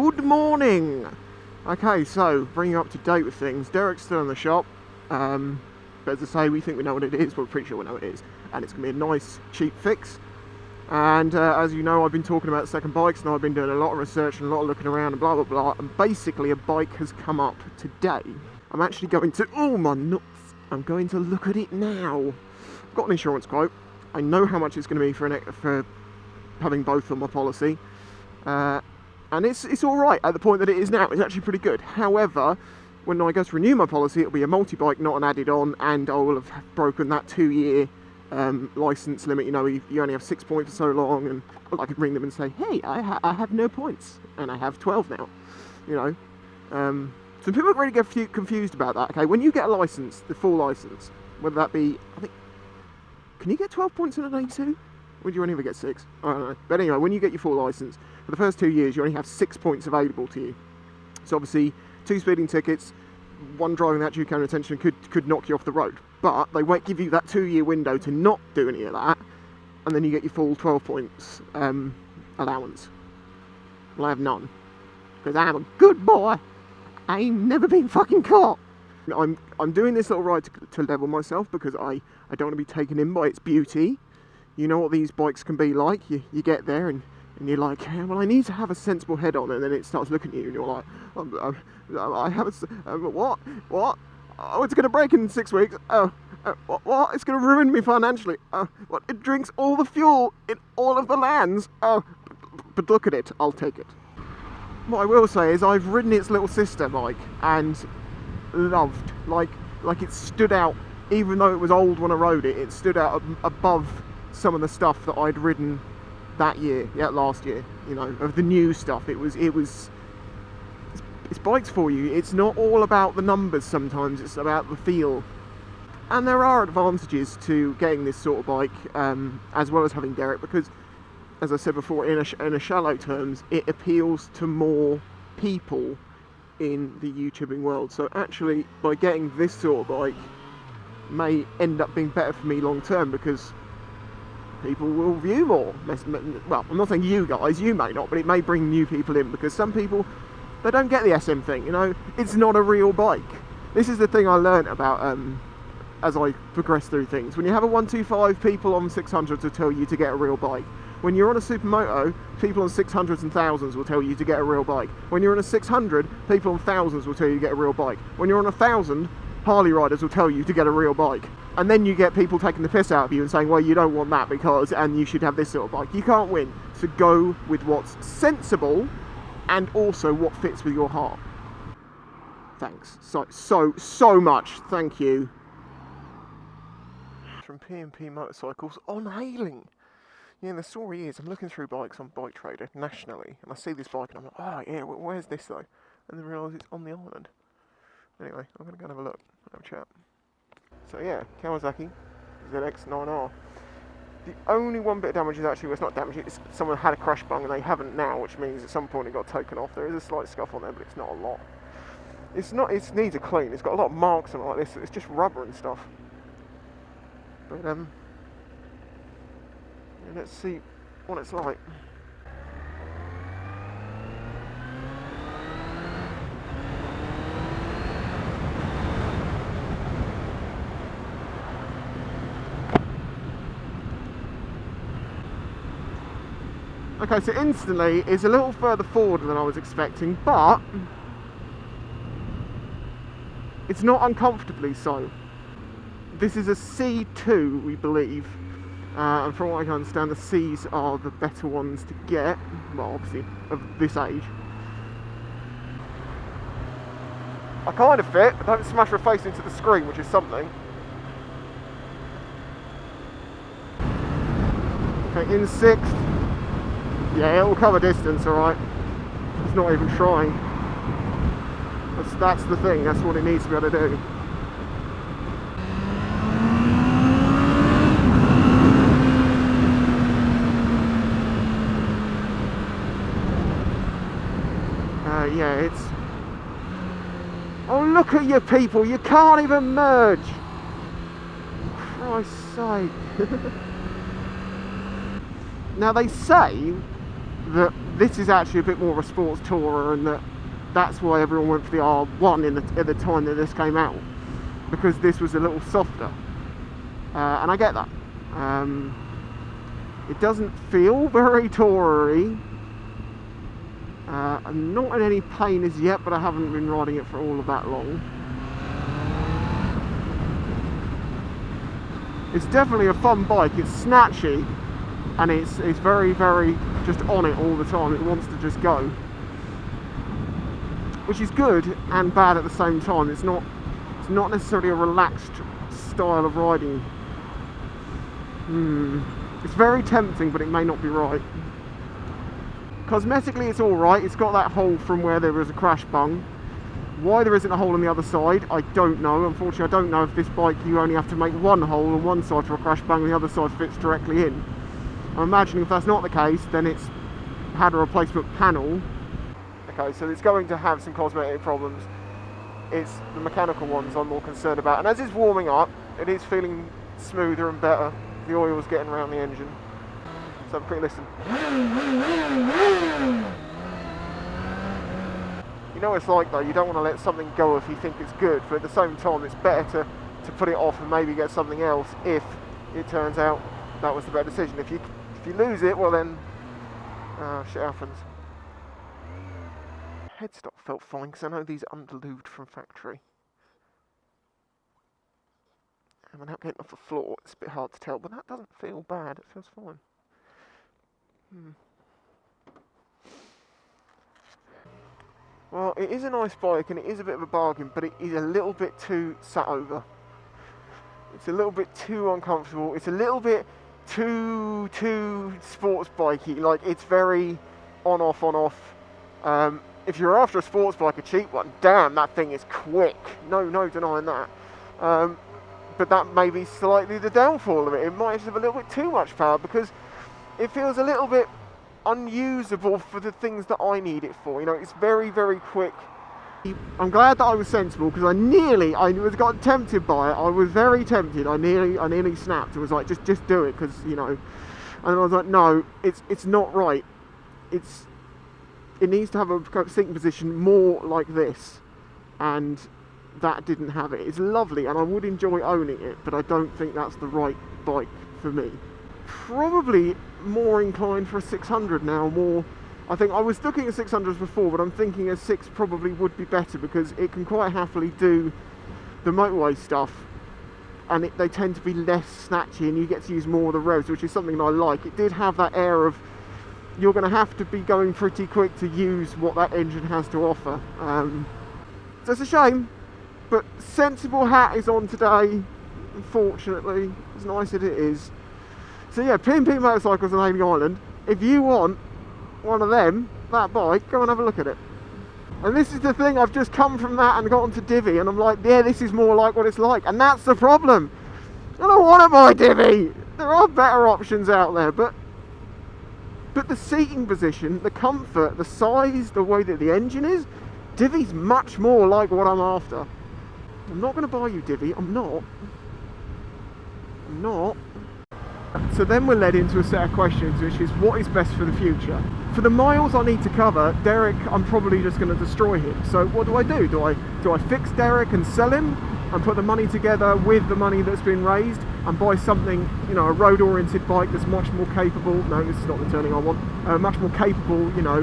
Good morning! Okay, so, bring you up to date with things. Derek's still in the shop. But as I say, we think we know what it is, but we're pretty sure we know what it is. And it's going to be a nice, cheap fix. And as you know, I've been talking about second bikes, and I've been doing a lot of research and a lot of looking around and blah, blah, blah. And basically, a bike has come up today. I'm actually going to... Oh, my nuts! I'm going to look at it now. I've got an insurance quote. I know how much it's going to be for having both on my policy. And it's alright at the point that it is now. It's actually pretty good. However, when I go to renew my policy, it'll be a multi-bike, not an added on, and I will have broken that 2-year license limit. You know, you only have 6 points for so long, and I could ring them and say, hey, I have no points, and I have 12 now. You know, so people really get confused about that. Okay, when you get a license, the full license, whether that be, I think, can you get 12 points in an A2? Or do you only ever get 6? I don't know. But anyway, when you get your full license, for the first 2 years, you only have 6 points available to you. So obviously, 2 speeding tickets, 1 driving that due care attention could knock you off the road. But they won't give you that 2-year window to not do any of that, and then you get your full 12 points allowance. Well, I have none, because I'm a good boy. I ain't never been fucking caught. I'm doing this little ride to level myself, because I don't want to be taken in by its beauty. You know what these bikes can be like. You get there and you're like, hey, well, I need to have a sensible head on, and then it starts looking at you and you're like, I have a, what? Oh, it's going to break in 6 weeks. Oh, what? It's going to ruin me financially. Oh, what? It drinks all the fuel in all of the lands. Oh, but look at it. I'll take it. What I will say is I've ridden its little sister bike and loved, like it stood out, even though it was old when I rode it, it stood out above some of the stuff that I'd ridden that year, last year, you know, of the new stuff. It's bikes for you. It's not all about the numbers sometimes, it's about the feel. And there are advantages to getting this sort of bike, as well as having Derek, because, as I said before, in a shallow terms, it appeals to more people in the YouTubing world. So actually, by getting this sort of bike, may end up being better for me long term, because people will view more. Well, I'm not saying you guys, you may not, but it may bring new people in, because some people, they don't get the SM thing, you know, it's not a real bike. This is the thing I learned about as I progress through things. When you have a 125, people on 600s will tell you to get a real bike. When you're on a supermoto, people on 600s and 1000s will tell you to get a real bike. When you're on a 600, people on 1000s will tell you to get a real bike. When you're on a 1000, Harley riders will tell you to get a real bike. And then you get people taking the piss out of you and saying, well, you don't want that because, and you should have this sort of bike. You can't win. So go with what's sensible and also what fits with your heart. Thanks. So much. Thank you. From P&P Motorcycles on hailing. Yeah, the story is, I'm looking through bikes on Bike Trader nationally, and I see this bike and I'm like, oh yeah, where's this though? And then realise it's on the island. Anyway, I'm going to go and have a look, have a chat. So yeah, Kawasaki ZX9R. The only one bit of damage is actually, well, it's not damage, it's someone had a crash bung and they haven't now, which means at some point it got taken off. There is a slight scuff on there, but it's not a lot. It needs a clean, it's got a lot of marks on it like this, it's just rubber and stuff. But let's see what it's like. Okay, so instantly it's a little further forward than I was expecting, but it's not uncomfortably so. This is a C2, we believe, and from what I can understand, the Cs are the better ones to get, well, obviously, of this age. I kind of fit, but don't smash my face into the screen, which is something. Okay, in 6th. Yeah, it'll cover distance, alright. It's not even trying. That's the thing, that's what it needs to be able to do. Yeah, it's... Oh, look at you people, you can't even merge! Christ's sake. Now they say that this is actually a bit more of a sports tourer, and that's why everyone went for the R1 at the time that this came out, because this was a little softer, and I get that. It doesn't feel very tourer-y. I'm not in any pain as yet, but I haven't been riding it for all of that long. It's definitely a fun bike. It's snatchy, and it's very, very just on it all the time. It wants to just go, which is good and bad at the same time. It's not necessarily a relaxed style of riding. It's very tempting, but it may not be right. Cosmetically, it's all right. It's got that hole from where there was a crash bung. Why there isn't a hole on the other side, I don't know. Unfortunately, I don't know if this bike you only have to make one hole on one side for a crash bung and the other side fits directly in. I'm imagining if that's not the case, then it's had a replacement panel. Okay, so it's going to have some cosmetic problems. It's the mechanical ones I'm more concerned about. And as it's warming up, it is feeling smoother and better. The oil's getting around the engine. So have a quick listen. You know what it's like though, you don't want to let something go if you think it's good, but at the same time it's better to put it off and maybe get something else if it turns out that was the better decision. If you lose it, well then, shit happens. Headstock felt fine because I know these are underlubed from factory. And without getting off the floor, it's a bit hard to tell, but that doesn't feel bad, it feels fine. Well, it is a nice bike and it is a bit of a bargain, but it is a little bit too sat over. It's a little bit too uncomfortable. It's a little bit too sports bikey. Like, it's very on off. If you're after a sports bike, a cheap one, damn, that thing is quick. No denying that. But that may be slightly the downfall of it. It might just have a little bit too much power because it feels a little bit unusable for the things that I need it for. You know, it's very, very quick. I'm glad that I was sensible because I got tempted by it. I was very tempted. I nearly snapped and was like, just do it, because, you know. And I was like, no, it's not right. It needs to have a sitting position more like this, and that didn't have it. It's lovely and I would enjoy owning it, but I don't think that's the right bike for me. Probably more inclined for a 600 now. I think I was looking at 600s before, but I'm thinking a 6 probably would be better because it can quite happily do the motorway stuff, and they tend to be less snatchy and you get to use more of the revs, which is something I like. It did have that air of you're going to have to be going pretty quick to use what that engine has to offer. So it's a shame, but sensible hat is on today, unfortunately, as nice as it is. So yeah, P&P Motorcycles on Hayley Island. If you want one of them, that bike, go and have a look at it. And this is the thing, I've just come from that and got onto Divi, and I'm like, yeah, this is more like what it's like. And that's the problem. I don't want to buy Divi. There are better options out there, but the seating position, the comfort, the size, the way that the engine is, Divi's much more like what I'm after. I'm not going to buy you Divi, I'm not. So then we're led into a set of questions, which is what is best for the future? For the miles I need to cover, Derek, I'm probably just going to destroy him. So what do? Do I fix Derek and sell him and put the money together with the money that's been raised and buy something, you know, a road-oriented bike that's much more capable? No, this is not the turning I want. Much more capable, you know,